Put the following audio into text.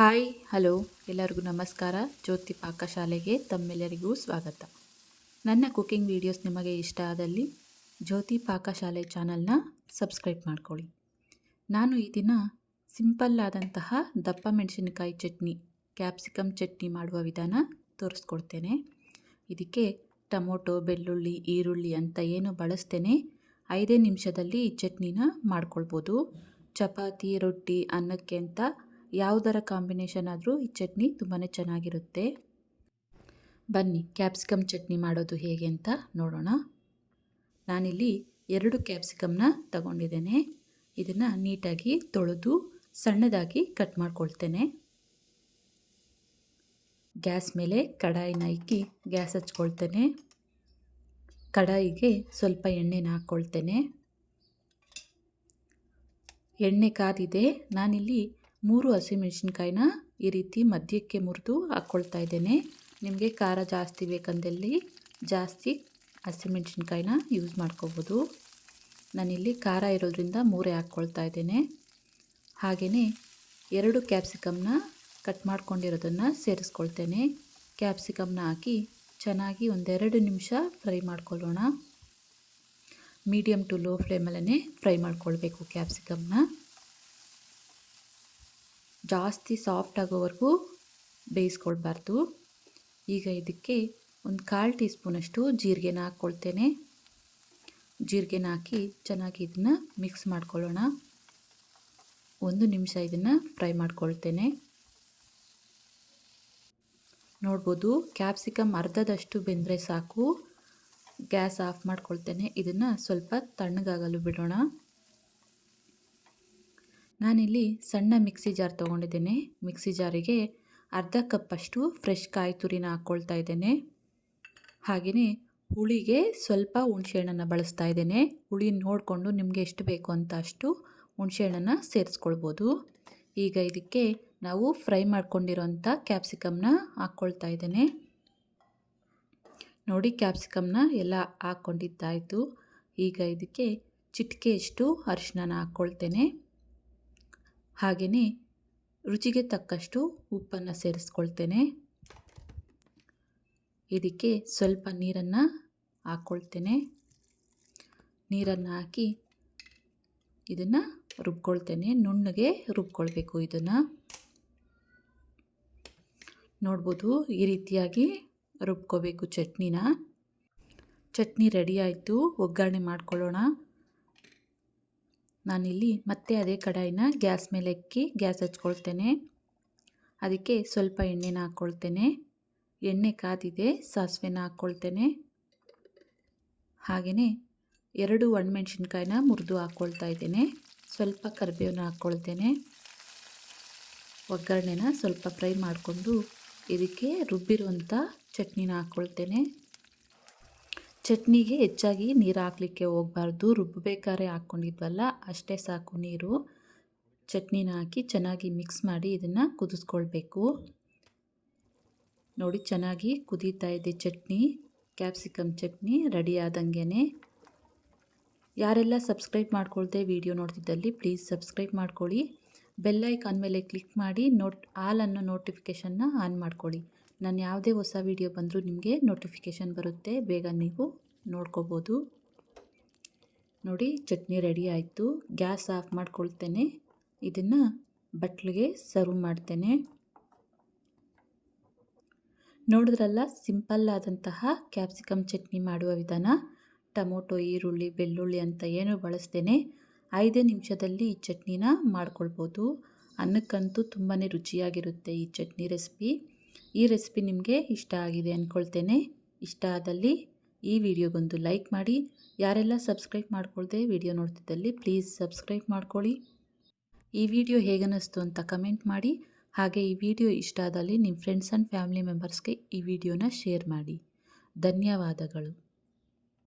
Hi hello ಎಲ್ಲರಿಗೂ ನಮಸ್ಕಾರ. ಜ್ಯೋತಿ ಪಾಕಶಾಲೆಗೆ ತಮ್ಮೆಲ್ಲರಿಗೂ ಸ್ವಾಗತ. ನನ್ನ ಕುಕಿಂಗ್ ವಿಡಿಯೋಸ್ ನಿಮಗೆ ಇಷ್ಟ ಆದಲ್ಲಿ ಜ್ಯೋತಿ ಪಾಕಶಾಲೆ ಚಾನಲ್ನ ಸಬ್ಸ್ಕ್ರೈಬ್ ಮಾಡ್ಕೊಳ್ಳಿ. ನಾನು ಈ ದಿನ ಸಿಂಪಲ್ ಆದಂತಹ ದಪ್ಪ ಮೆಣಸಿನಕಾಯಿ ಚಟ್ನಿ, ಕ್ಯಾಪ್ಸಿಕಮ್ ಚಟ್ನಿ ಮಾಡುವ ವಿಧಾನ ತೋರಿಸ್ಕೊಡ್ತೇನೆ. ಇದಕ್ಕೆ ಟೊಮೊಟೊ, ಬೆಳ್ಳುಳ್ಳಿ, ಈರುಳ್ಳಿ ಅಂತ ಏನು ಬಳಸ್ತೇನೆ 5 ನಿಮಿಷದಲ್ಲಿ ಈ ಚಟ್ನಿನ ಮಾಡ್ಕೊಳ್ಬೋದು. ಚಪಾತಿ, ರೊಟ್ಟಿ, ಅನ್ನಕ್ಕೆ ಅಂತ ಯಾವುದರ ಕಾಂಬಿನೇಷನ್ ಆದರೂ ಈ ಚಟ್ನಿ ತುಂಬಾ ಚೆನ್ನಾಗಿರುತ್ತೆ. ಬನ್ನಿ ಕ್ಯಾಪ್ಸಿಕಮ್ ಚಟ್ನಿ ಮಾಡೋದು ಹೇಗೆ ಅಂತ ನೋಡೋಣ. ನಾನಿಲ್ಲಿ 2 ಕ್ಯಾಪ್ಸಿಕಮ್ನ ತಗೊಂಡಿದ್ದೇನೆ. ಇದನ್ನು ನೀಟಾಗಿ ತೊಳೆದು ಸಣ್ಣದಾಗಿ ಕಟ್ ಮಾಡ್ಕೊಳ್ತೇನೆ. ಗ್ಯಾಸ್ ಮೇಲೆ ಕಡಾಯಿನ ಇಕ್ಕಿ ಗ್ಯಾಸ್ ಹಚ್ಕೊಳ್ತೇನೆ. ಕಡಾಯಿಗೆ ಸ್ವಲ್ಪ ಎಣ್ಣೆನ ಹಾಕ್ಕೊಳ್ತೇನೆ. ಎಣ್ಣೆ ಕಾದಿದೆ. ನಾನಿಲ್ಲಿ 3 ಹಸಿಮೆಣಸಿನ್ಕಾಯಿನ ಈ ರೀತಿ ಮಧ್ಯಕ್ಕೆ ಮುರಿದು ಹಾಕ್ಕೊಳ್ತಾ ಇದ್ದೇನೆ. ನಿಮಗೆ ಖಾರ ಜಾಸ್ತಿ ಬೇಕಂದಲ್ಲಿ ಜಾಸ್ತಿ ಹಸಿಮೆಣಸಿನ್ಕಾಯಿನ ಯೂಸ್ ಮಾಡ್ಕೋಬೋದು. ನಾನಿಲ್ಲಿ ಖಾರ ಇರೋದ್ರಿಂದ 3 ಹಾಕ್ಕೊಳ್ತಾ ಇದ್ದೇನೆ. ಹಾಗೆಯೇ 2 ಕ್ಯಾಪ್ಸಿಕಮ್ನ ಕಟ್ ಮಾಡ್ಕೊಂಡಿರೋದನ್ನು ಸೇರಿಸ್ಕೊಳ್ತೇನೆ. ಕ್ಯಾಪ್ಸಿಕಮ್ನ ಹಾಕಿ ಚೆನ್ನಾಗಿ 1-2 ನಿಮಿಷ ಫ್ರೈ ಮಾಡ್ಕೊಳ್ಳೋಣ. ಮೀಡಿಯಮ್ ಟು ಲೋ ಫ್ಲೇಮಲ್ಲೇ ಫ್ರೈ ಮಾಡ್ಕೊಳ್ಬೇಕು ಕ್ಯಾಪ್ಸಿಕಮ್ನ. ಜಾಸ್ತಿ ಸಾಫ್ಟ್ ಆಗೋವರೆಗೂ ಬೇಯಿಸ್ಕೊಳ್ಬಾರ್ದು. ಈಗ ಇದಕ್ಕೆ 1/4 ಟೀ ಸ್ಪೂನಷ್ಟು ಜೀರಿಗೆನ ಹಾಕ್ಕೊಳ್ತೇನೆ. ಜೀರಿಗೆನ ಹಾಕಿ ಚೆನ್ನಾಗಿ ಇದನ್ನು ಮಿಕ್ಸ್ ಮಾಡ್ಕೊಳ್ಳೋಣ. 1 ನಿಮಿಷ ಇದನ್ನು ಫ್ರೈ ಮಾಡ್ಕೊಳ್ತೇನೆ. ನೋಡ್ಬೋದು ಕ್ಯಾಪ್ಸಿಕಮ್ ಅರ್ಧದಷ್ಟು ಬೆಂದರೆ ಸಾಕು. ಗ್ಯಾಸ್ ಆಫ್ ಮಾಡ್ಕೊಳ್ತೇನೆ. ಇದನ್ನು ಸ್ವಲ್ಪ ತಣ್ಣಗಾಗಲು ಬಿಡೋಣ. ನಾನಿಲ್ಲಿ ಸಣ್ಣ ಮಿಕ್ಸಿ ಜಾರ್ ತೊಗೊಂಡಿದ್ದೇನೆ. ಮಿಕ್ಸಿ ಜಾರಿಗೆ ಅರ್ಧ ಕಪ್ಪಷ್ಟು ಫ್ರೆಶ್ ಕಾಯಿ ತುರಿನ ಹಾಕ್ಕೊಳ್ತಾ ಇದ್ದೇನೆ. ಹಾಗೆಯೇ ಹುಳಿಗೆ ಸ್ವಲ್ಪ ಹುಣಸೆಹಣ್ಣನ್ನು ಬಳಸ್ತಾ ಇದ್ದೇನೆ. ಹುಳಿ ನೋಡಿಕೊಂಡು ನಿಮಗೆ ಎಷ್ಟು ಬೇಕು ಅಂತ ಅಷ್ಟು ಹುಣಸೆಹಣ್ಣನ್ನು ಸೇರಿಸ್ಕೊಳ್ಬೋದು. ಈಗ ಇದಕ್ಕೆ ನಾವು ಫ್ರೈ ಮಾಡ್ಕೊಂಡಿರೋಂಥ ಕ್ಯಾಪ್ಸಿಕಮ್ನ ಹಾಕ್ಕೊಳ್ತಾ ಇದ್ದೇನೆ. ನೋಡಿ ಕ್ಯಾಪ್ಸಿಕಮ್ನ ಎಲ್ಲ ಹಾಕ್ಕೊಂಡಿದ್ದಾಯಿತು. ಈಗ ಇದಕ್ಕೆ ಚಿಟಿಕೆಯಷ್ಟು ಅರಿಶಿನ ಹಾಕ್ಕೊಳ್ತೇನೆ. ಹಾಗೆಯೇ ರುಚಿಗೆ ತಕ್ಕಷ್ಟು ಉಪ್ಪನ್ನು ಸೇರಿಸ್ಕೊಳ್ತೇನೆ. ಇದಕ್ಕೆ ಸ್ವಲ್ಪ ನೀರನ್ನು ಹಾಕ್ಕೊಳ್ತೇನೆ. ನೀರನ್ನು ಹಾಕಿ ಇದನ್ನು ರುಬ್ಕೊಳ್ತೇನೆ. ನುಣ್ಣಗೆ ರುಬ್ಕೊಳ್ಬೇಕು. ಇದನ್ನು ನೋಡ್ಬೋದು ಈ ರೀತಿಯಾಗಿ ರುಬ್ಕೋಬೇಕು ಚಟ್ನಿನ. ಚಟ್ನಿ ರೆಡಿ ಆಯಿತು. ಒಗ್ಗರಣೆ ಮಾಡ್ಕೊಳ್ಳೋಣ. ನಾನಿಲ್ಲಿ ಮತ್ತೆ ಅದೇ ಕಡಾಯಿನ ಗ್ಯಾಸ್ ಮೇಲೆ ಇಕ್ಕಿ ಗ್ಯಾಸ್ ಹಚ್ಕೊಳ್ತೇನೆ. ಅದಕ್ಕೆ ಸ್ವಲ್ಪ ಎಣ್ಣೆನ ಹಾಕ್ಕೊಳ್ತೇನೆ. ಎಣ್ಣೆ ಕಾದಿದೆ. ಸಾಸಿವೆನ ಹಾಕ್ಕೊಳ್ತೇನೆ. ಹಾಗೆಯೇ 2 ಒಣಮೆಣಸಿನ್ಕಾಯಿನ ಮುರಿದು ಹಾಕ್ಕೊಳ್ತಾ ಇದ್ದೇನೆ. ಸ್ವಲ್ಪ ಕರಿಬೇವನ್ನ ಹಾಕ್ಕೊಳ್ತೇನೆ. ಒಗ್ಗರಣೆನ ಸ್ವಲ್ಪ ಫ್ರೈ ಮಾಡಿಕೊಂಡು ಇದಕ್ಕೆ ರುಬ್ಬಿರುವಂಥ ಚಟ್ನಿನ ಹಾಕ್ಕೊಳ್ತೇನೆ. ಚಟ್ನಿಗೆ ಹೆಚ್ಚಾಗಿ ನೀರು ಹಾಕಲಿಕ್ಕೆ ಹೋಗಬಾರ್ದು. ರುಬ್ಬಬೇಕಾದ್ರೆ ಹಾಕ್ಕೊಂಡಿದ್ವಲ್ಲ ಅಷ್ಟೇ ಸಾಕು ನೀರು. ಚಟ್ನಿನ ಹಾಕಿ ಚೆನ್ನಾಗಿ ಮಿಕ್ಸ್ ಮಾಡಿ ಇದನ್ನು ಕುದಿಸ್ಕೊಳ್ಬೇಕು. ನೋಡಿ ಚೆನ್ನಾಗಿ ಕುದೀತಾ ಇದೆ ಚಟ್ನಿ. ಕ್ಯಾಪ್ಸಿಕಮ್ ಚಟ್ನಿ ರೆಡಿ ಆದಂಗೆ. ಯಾರೆಲ್ಲ ಸಬ್ಸ್ಕ್ರೈಬ್ ಮಾಡ್ಕೊಳ್ದೆ ವಿಡಿಯೋ ನೋಡ್ತಿದ್ದಲ್ಲಿ ಪ್ಲೀಸ್ ಸಬ್ಸ್ಕ್ರೈಬ್ ಮಾಡ್ಕೊಳ್ಳಿ. ಬೆಲ್ ಐಕಾನ್ ಮೇಲೆ ಕ್ಲಿಕ್ ಮಾಡಿ ಆಲ್ ಅನ್ನೋ ನೋಟಿಫಿಕೇಷನ್ನ ಆನ್ ಮಾಡ್ಕೊಳ್ಳಿ. ನಾನು ಯಾವುದೇ ಹೊಸ ವಿಡಿಯೋ ಬಂದರೂ ನಿಮಗೆ ನೋಟಿಫಿಕೇಷನ್ ಬರುತ್ತೆ. ಬೇಗ ನೀವು ನೋಡ್ಕೋಬೋದು. ನೋಡಿ ಚಟ್ನಿ ರೆಡಿ ಆಯಿತು. ಗ್ಯಾಸ್ ಆಫ್ ಮಾಡ್ಕೊಳ್ತೇನೆ. ಇದನ್ನು ಬಟ್ಲಿಗೆ ಸರ್ವ್ ಮಾಡ್ತೇನೆ. ನೋಡಿದ್ರಲ್ಲ ಸಿಂಪಲ್ ಆದಂತಹ ಕ್ಯಾಪ್ಸಿಕಮ್ ಚಟ್ನಿ ಮಾಡುವ ವಿಧಾನ. ಟೊಮೊಟೊ, ಈರುಳ್ಳಿ, ಬೆಳ್ಳುಳ್ಳಿ ಅಂತ ಏನು ಬಳಸ್ತೇನೆ 5 ನಿಮಿಷದಲ್ಲಿ ಈ ಚಟ್ನಿನ ಮಾಡ್ಕೊಳ್ಬೋದು. ಅನ್ನಕ್ಕಂತೂ ತುಂಬಾ ರುಚಿಯಾಗಿರುತ್ತೆ ಈ ಚಟ್ನಿ ರೆಸಿಪಿ. ಈ ರೆಸಿಪಿ ನಿಮಗೆ ಇಷ್ಟ ಆಗಿದೆ ಅಂದ್ಕೊಳ್ತೇನೆ. ಇಷ್ಟ ಆದಲ್ಲಿ ಈ ವಿಡಿಯೋಗೊಂದು ಲೈಕ್ ಮಾಡಿ. ಯಾರೆಲ್ಲ ಸಬ್ಸ್ಕ್ರೈಬ್ ಮಾಡ್ಕೊಳ್ದೆ ವಿಡಿಯೋ ನೋಡ್ತಿದ್ದಲ್ಲಿ ಪ್ಲೀಸ್ ಸಬ್ಸ್ಕ್ರೈಬ್ ಮಾಡ್ಕೊಳ್ಳಿ. ಈ ವಿಡಿಯೋ ಹೇಗನ್ನಿಸ್ತು ಅಂತ ಕಮೆಂಟ್ ಮಾಡಿ. ಹಾಗೆ ಈ ವಿಡಿಯೋ ಇಷ್ಟ ಆದಲ್ಲಿ ನಿಮ್ಮ ಫ್ರೆಂಡ್ಸ್ ಆ್ಯಂಡ್ ಫ್ಯಾಮಿಲಿ ಮೆಂಬರ್ಸ್ಗೆ ಈ ವಿಡಿಯೋನ ಶೇರ್ ಮಾಡಿ. ಧನ್ಯವಾದಗಳು.